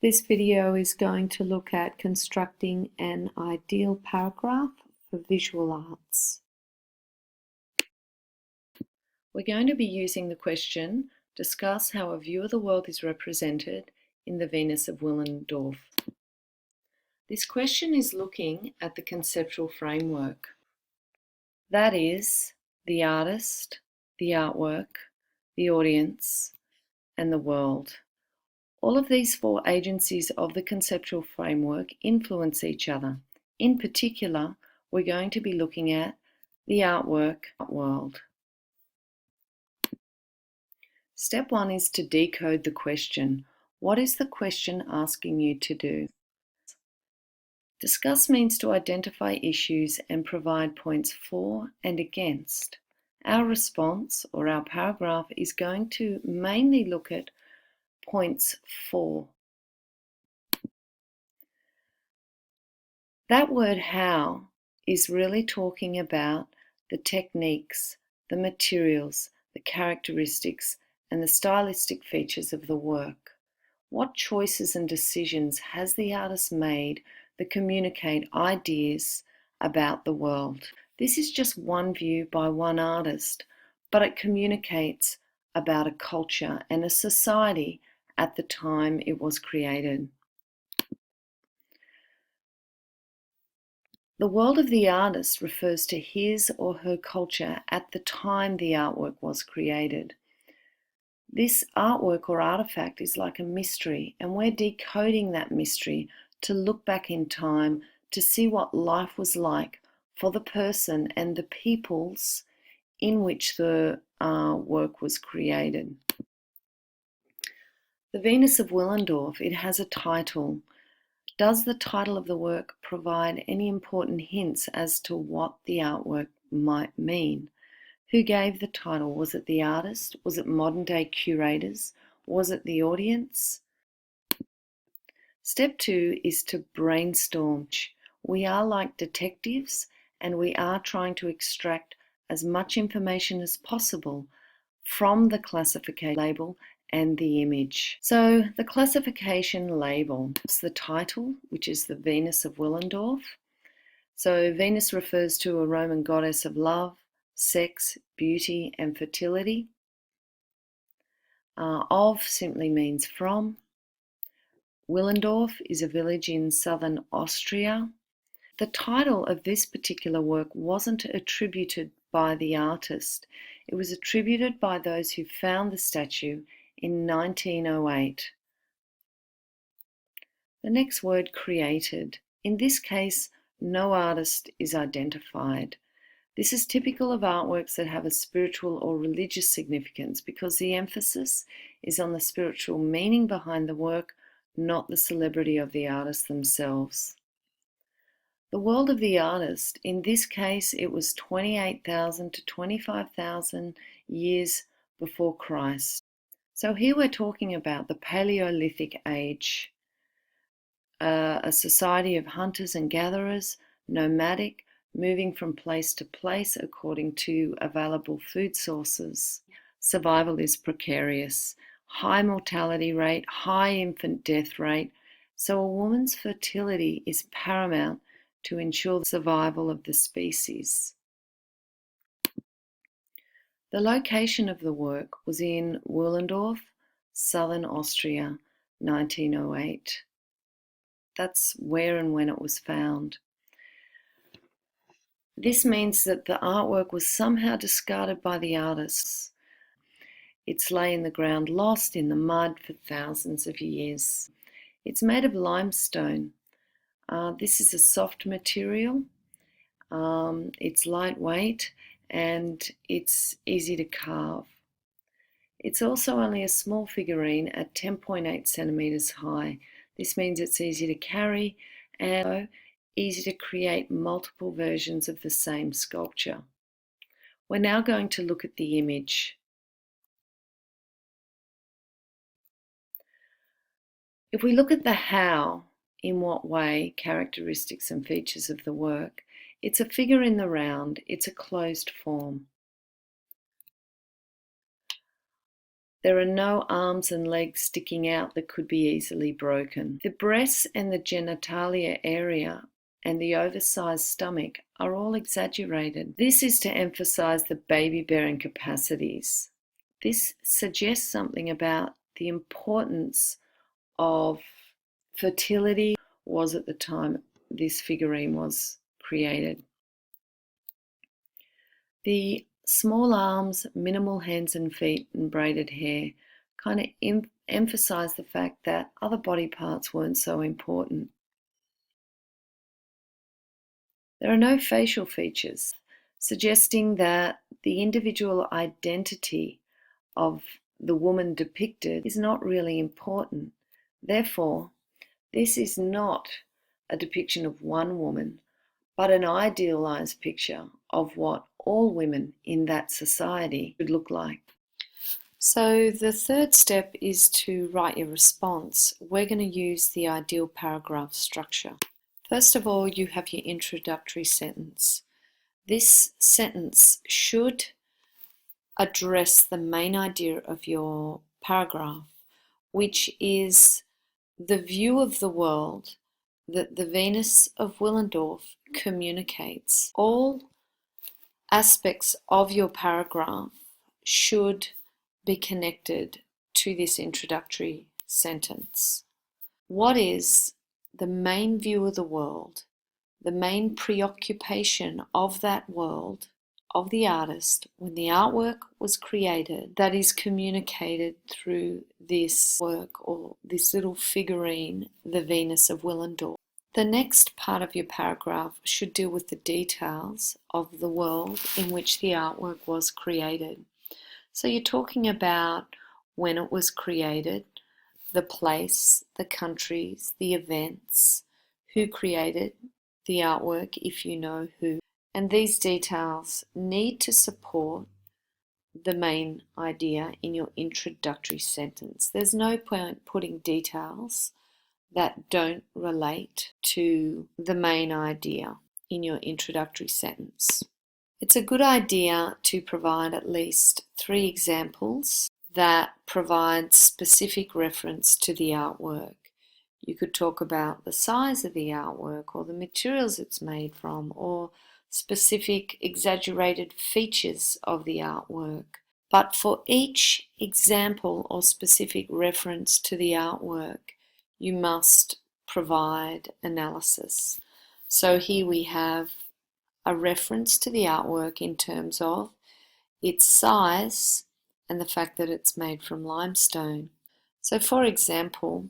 This video is going to look at constructing an ideal paragraph for visual arts. We're going to be using the question, discuss how a view of the world is represented in the Venus of Willendorf. This question is looking at the conceptual framework. That is, the artist, the artwork, the audience, and the world. All of these four agencies of the conceptual framework influence each other. In particular, we're going to be looking at the artwork world. Step one is to decode the question. What is the question asking you to do? Discuss means to identify issues and provide points for and against. Our response, or our paragraph, is going to mainly look at points for. That word how is really talking about the techniques, the materials, the characteristics, and the stylistic features of the work. What choices and decisions has the artist made that communicate ideas about the world? This is just one view by one artist, but it communicates about a culture and a society at the time it was created. The world of the artist refers to his or her culture at the time the artwork was created. This artwork or artifact is like a mystery, and we're decoding that mystery to look back in time to see what life was like for the person and the peoples in which the work was created. The Venus of Willendorf, it has a title. Does the title of the work provide any important hints as to what the artwork might mean? Who gave the title? Was it the artist? Was it modern-day curators? Was it the audience? Step two is to brainstorm. We are like detectives, and we are trying to extract as much information as possible from the classification label and the image. So the classification label is the title, which is the Venus of Willendorf. So Venus refers to a Roman goddess of love, sex, beauty, and fertility. Of simply means from. Willendorf is a village in southern Austria. The title of this particular work wasn't attributed by the artist. It was attributed by those who found the statue in 1908. The next word, created. In this case, no artist is identified. This is typical of artworks that have a spiritual or religious significance because the emphasis is on the spiritual meaning behind the work, not the celebrity of the artist themselves. The world of the artist, in this case, it was 28,000 to 25,000 years before Christ. So here we're talking about the Paleolithic age, a society of hunters and gatherers, nomadic, moving from place to place according to available food sources. Survival is precarious, high mortality rate, high infant death rate, so a woman's fertility is paramount to ensure the survival of the species. The location of the work was in Willendorf, southern Austria, 1908. That's where and when it was found. This means that the artwork was somehow discarded by the artists. It's lay in the ground, lost in the mud for thousands of years. It's made of limestone. This is a soft material. It's lightweight and it's easy to carve. It's also only a small figurine at 10.8 centimeters high. This means it's easy to carry and easy to create multiple versions of the same sculpture. We're now going to look at the image. If we look at the how, in what way, characteristics and features of the work, it's a figure in the round, it's a closed form. There are no arms and legs sticking out that could be easily broken. The breasts and the genitalia area and the oversized stomach are all exaggerated. This is to emphasize the baby-bearing capacities. This suggests something about the importance of fertility was at the time this figurine was created. The small arms, minimal hands and feet, and braided hair kind of emphasize the fact that other body parts weren't so important. There are no facial features, suggesting that the individual identity of the woman depicted is not really important. Therefore, this is not a depiction of one woman, but an idealized picture of what all women in that society would look like. So the third step is to write your response. We're going to use the ideal paragraph structure. First of all, you have your introductory sentence. This sentence should address the main idea of your paragraph, which is the view of the world that the Venus of Willendorf communicates. All aspects of your paragraph should be connected to this introductory sentence. What is the main view of the world, the main preoccupation of that world, of the artist, when the artwork was created, that is communicated through this work or this little figurine, the Venus of Willendorf? The next part of your paragraph should deal with the details of the world in which the artwork was created. So you're talking about when it was created, the place, the countries, the events, who created the artwork, if you know who. And these details need to support the main idea in your introductory sentence. There's no point putting details that don't relate to the main idea in your introductory sentence. It's a good idea to provide at least 3 examples that provide specific reference to the artwork. You could talk about the size of the artwork or the materials it's made from or specific exaggerated features of the artwork. But for each example or specific reference to the artwork, you must provide analysis. So here we have a reference to the artwork in terms of its size and the fact that it's made from limestone. So for example,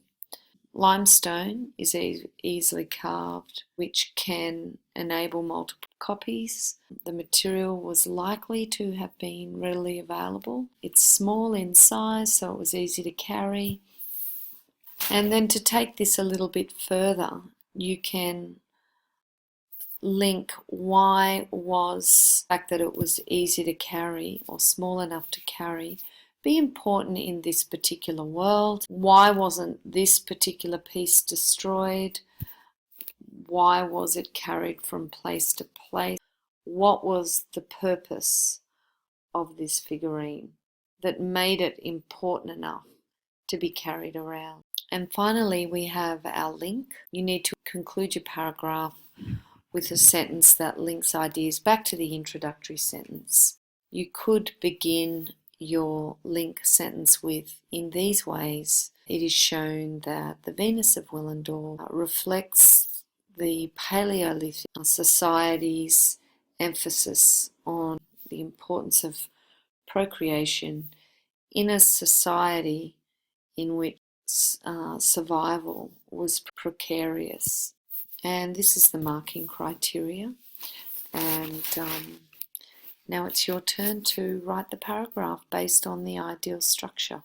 limestone is easily carved, which can enable multiple copies. The material was likely to have been readily available. It's small in size, so it was easy to carry. And then to take this a little bit further, you can link why was the fact that it was easy to carry or small enough to carry be important in this particular world? Why wasn't this particular piece destroyed? Why was it carried from place to place? What was the purpose of this figurine that made it important enough to be carried around? And finally, we have our link. You need to conclude your paragraph with a sentence that links ideas back to the introductory sentence. You could begin your link sentence with, in these ways, it is shown that the Venus of Willendorf reflects the Paleolithic society's emphasis on the importance of procreation in a society in which survival was precarious. And this is the marking criteria. And now it's your turn to write the paragraph based on the ideal structure.